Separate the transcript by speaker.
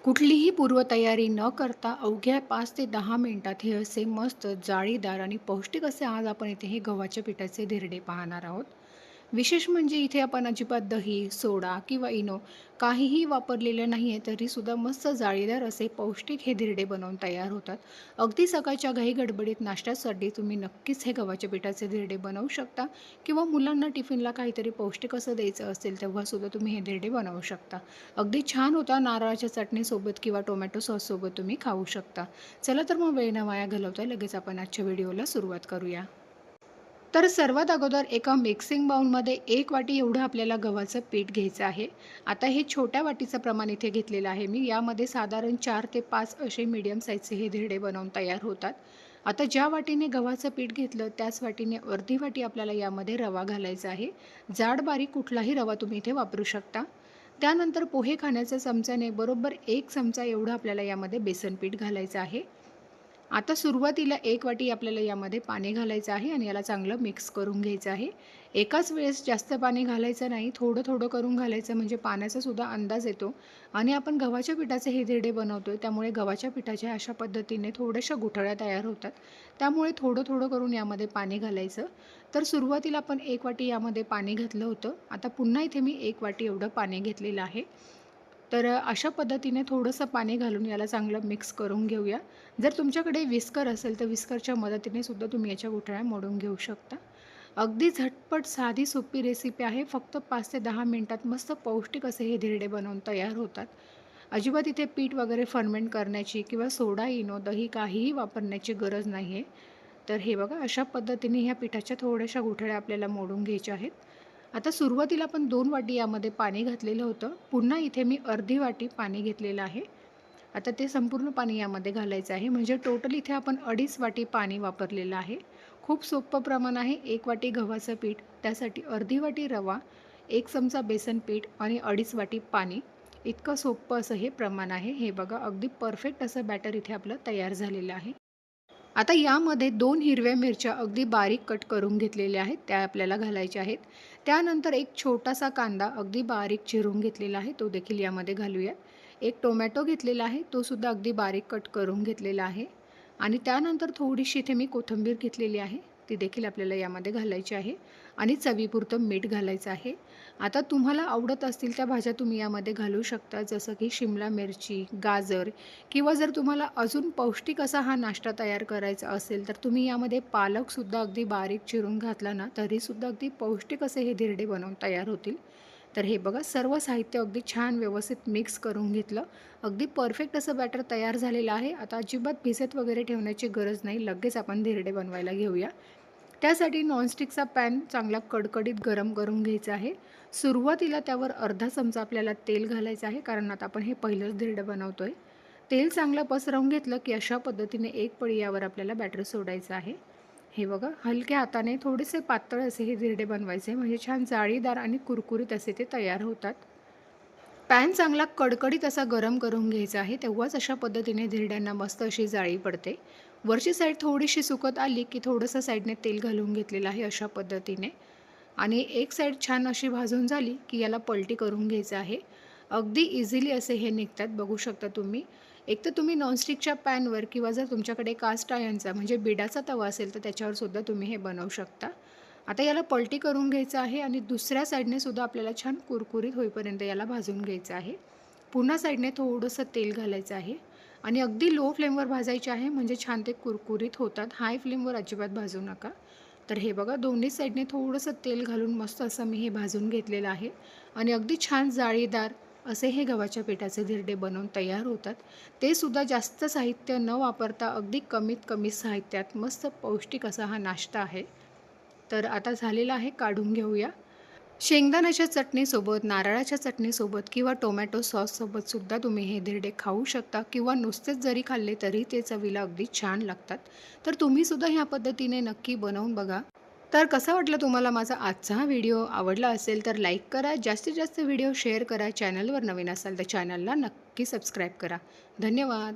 Speaker 1: कुठलीही पूर्वतयारी न करता अवघ्या 5 ते 10 मिनिटात हे असे मस्त जाळीदार आणि पौष्टिक असे आज आपण इथे हे गव्हाच्या पिठाचे धिरडे पाहणार आहोत. विशेष म्हणजे इथे आपण अजिबात दही, सोडा किंवा इनो काहीही वापरलेलं नाही आहे, तरीसुद्धा मस्त जाळीदार असे पौष्टिक हे धिरडे बनवून तयार होतात. अगदी सकाळच्या घाईगडबडीत नाश्त्यासाठी तुम्ही नक्कीच हे गव्हाच्या पिठाचे धिरडे बनवू शकता किंवा मुलांना टिफिनला काहीतरी पौष्टिक असं द्यायचं असेल, तेव्हासुद्धा तुम्ही हे धिरडे बनवू शकता. अगदी छान होता. नारळाच्या चटणीसोबत किंवा टोमॅटो सॉससोबत तुम्ही खाऊ शकता. चला तर मग वेळ न वाया घालवता लगेच आपण आजच्या व्हिडिओला सुरुवात करूया. तर सर्वात अगोदर एका मिक्सिंग बाउलमध्ये 1 वाटी एवढं आपल्याला गव्हाचं पीठ घ्यायचं आहे. आता हे छोट्या वाटीचं प्रमाण इथे घेतलेलं आहे मी. यामध्ये साधारण 4 ते 5 असे मीडियम साईजचे हे धिरडे बनवून तयार होतात. आता ज्या वाटीने गव्हाचं पीठ घेतलं त्याच वाटीने अर्धी वाटी आपल्याला यामध्ये रवा घालायचा आहे. जाड बारीक कुठलाही रवा तुम्ही इथे वापरू शकता. त्यानंतर पोहे खाण्याच्या चमच्याने बरोबर 1 चमचा एवढं आपल्याला यामध्ये बेसन पीठ घालायचं आहे. आता सुरुवातीला 1 वाटी आपल्याला यामध्ये पाणी घालायचं आहे आणि याला चांगलं मिक्स करून घ्यायचं आहे. एकाच वेळेस जास्त पाणी घालायचं नाही, थोडं-थोडं करून घालायचं म्हणजे पाण्याचा सुद्धा अंदाज येतो आणि आपण गव्हाच्या पिठाचे हे धिरडे बनवतोय त्यामुळे गव्हाच्या पिठाच्या अशा पद्धतीने थोड्याशा गुठळ्या तयार होतात. त्यामुळे थोडं-थोडं करून यामध्ये पाणी घालायचं. तर सुरुवातीला आपण 1 वाटी यामध्ये पाणी घातलं होतं. आता पुन्हा इथे मी 1 वाटी एवढं पाणी घेतलेलं आहे. तर अशा पद्धतीने थोडंसं पाणी घालून याला चांगलं मिक्स करून घेऊया. जर तुमच्याकडे विस्कर असेल तर विस्करच्या मदतीने सुद्धा तुम्ही याच्या गुठळ्या मोडून घेऊ शकता. अगदी झटपट साधी सोपी रेसिपी आहे. फक्त 5 ते 10 मिनिटात मस्त पौष्टिक असे हे धिरडे बनवून तयार होतात. अजिबात इथे पीठ वगैरे फर्मेंट करण्याची किंवा सोडा, इनो, दही काहीही वापरण्याची गरज नाही आहे. तर हे बघा अशा पद्धतीने ह्या पिठाच्या थोड्याशा गुठळ्या आपल्याला मोडून घ्यायच्या आहेत. आता सुरुवातीला आपण 2 वाटी यामध्ये पाणी घातलेलं होतं. पुन्हा इथे मी अर्धी वाटी पाणी घेतलेलं आहे. आता ते संपूर्ण पाणी यामध्ये घालायचं आहे. म्हणजे टोटल इथे आपण 2.5 वाटी पाणी वापरलेलं आहे. खूप सोपं प्रमाण आहे. 1 वाटी गव्हाचं पीठ, त्यासाठी अर्धी वाटी रवा, 1 चमचा बेसन पीठ आणि 2.5 वाटी पाणी. इतकं सोपं असं हे प्रमाण आहे. हे बघा अगदी परफेक्ट असं बॅटर इथे आपलं तयार झालेलं आहे. आता यामध्ये 2 हिरव्या मिरच्या अगदी बारीक कट करून घेतलेल्या आहेत, त्या आपल्याला घालायच्या आहेत. त्यानंतर एक छोटासा कांदा अगदी बारीक चिरून घेतलेला आहे, तो देखील यामध्ये घालूया. एक टोमॅटो घेतलेला आहे, तो सुद्धा अगदी बारीक कट करून घेतलेला आहे. आणि त्यानंतर थोडीशी इथे मी कोथिंबीर घेतलेली आहे, ती देखील आपल्याला यामध्ये घालायची आहे. आणि चवीपुरतं मीठ घालायचं आहे. आता तुम्हाला आवडत असतील त्या भाज्या तुम्ही यामध्ये घालू शकता, जसं की शिमला मिरची, गाजर किंवा जर तुम्हाला अजून पौष्टिक असा हा नाश्ता तयार करायचा असेल, तर तुम्ही यामध्ये पालकसुद्धा अगदी बारीक चिरून घातला ना, तरीसुद्धा अगदी पौष्टिक असे हे धिरडे बनवून तयार होतील. तर हे बघा सर्व साहित्य अगदी छान व्यवस्थित मिक्स करून घेतलं. अगदी परफेक्ट असं बॅटर तयार झालेलं आहे. आता अजिबात भिजत वगैरे ठेवण्याची गरज नाही. लगेच आपण धिरडे बनवायला घेऊया. त्यासाठी नॉनस्टिकचा पॅन चांगला कडकडीत गरम करून घ्यायचा आहे. सुरुवातीला त्यावर अर्धा चमचा आपल्याला तेल घालायचं आहे, कारण आता आपण हे पहिलंच धिरडं बनवतोय. तेल चांगलं पसरवून घेतलं की अशा पद्धतीने एक पळी यावर आपल्याला बॅटर सोडायचं आहे. हे बघा हलक्या हाताने थोडेसे पातळ असे हे धिरडे बनवायचे, म्हणजे छान जाळीदार आणि कुरकुरीत असे ते तयार होतात. पॅन चांगला कडकडीत असा गरम करून घ्यायचा आहे, तेव्हाच अशा पद्धतीने धिरड्यांना मस्त अशी जाळी पडते. वरची साईड थोडीशी सुकत आली की थोडंसं साईडने तेल घालून घेतलेलं आहे अशा पद्धतीने. आणि एक साईड छान अशी भाजून झाली की याला पलटी करून घ्यायचं आहे. अगदी इझिली असे हे निघतात, बघू शकता तुम्ही. एक तर तुम्ही नॉनस्टिकच्या पॅनवर किंवा जर तुमच्याकडे कास्ट आयर्नचा म्हणजे बिडाचा तवा असेल तर त्याच्यावर सुद्धा तुम्ही हे बनवू शकता. आता याला पलटी करून घ्यायचं आहे आणि दुसऱ्या साईडने सुद्धा आपल्याला छान कुरकुरीत होईपर्यंत याला भाजून घ्यायचं आहे. पुन्हा साईडने थोडंसं तेल घालायचं आहे आणि अगदी लो फ्लेमवर भाजायचे आहे, म्हणजे छान ते कुरकुरीत होतात. हाय फ्लेमवर अजिबात भाजू नका. तर हे बघा दोन्ही साईडने थोडंसं तेल घालून मस्त असं मी हे भाजून घेतलेलं आहे आणि अगदी छान जाळीदार असे हे गव्हाच्या पिठाचे धिरडे बनवून तयार होतात. ते सुद्धा जास्त साहित्य न वापरता अगदी कमीत कमी साहित्यात मस्त पौष्टिक असा हा नाश्ता आहे. तर आता झालेला आहे, काढून घेऊया. शेंगदाण्याच्या चटणीसोबत, नारळाच्या चटणीसोबत किंवा टोमॅटो सॉससोबत सुद्धा तुम्ही हे धिरडे खाऊ शकता किंवा नुसतेच जरी खाल्ले तरी ते चवीला अगदी छान लागतात. तर तुम्ही सुद्धा ह्या पद्धतीने नक्की बनवून बघा. तर कसा वाटला तुम्हाला माझा आजचा हा व्हिडिओ? आवडला असेल तर लाईक करा, जास्तीत जास्त व्हिडिओ शेअर करा. चॅनलवर नवीन असाल तर चॅनलला नक्की सबस्क्राईब करा. धन्यवाद.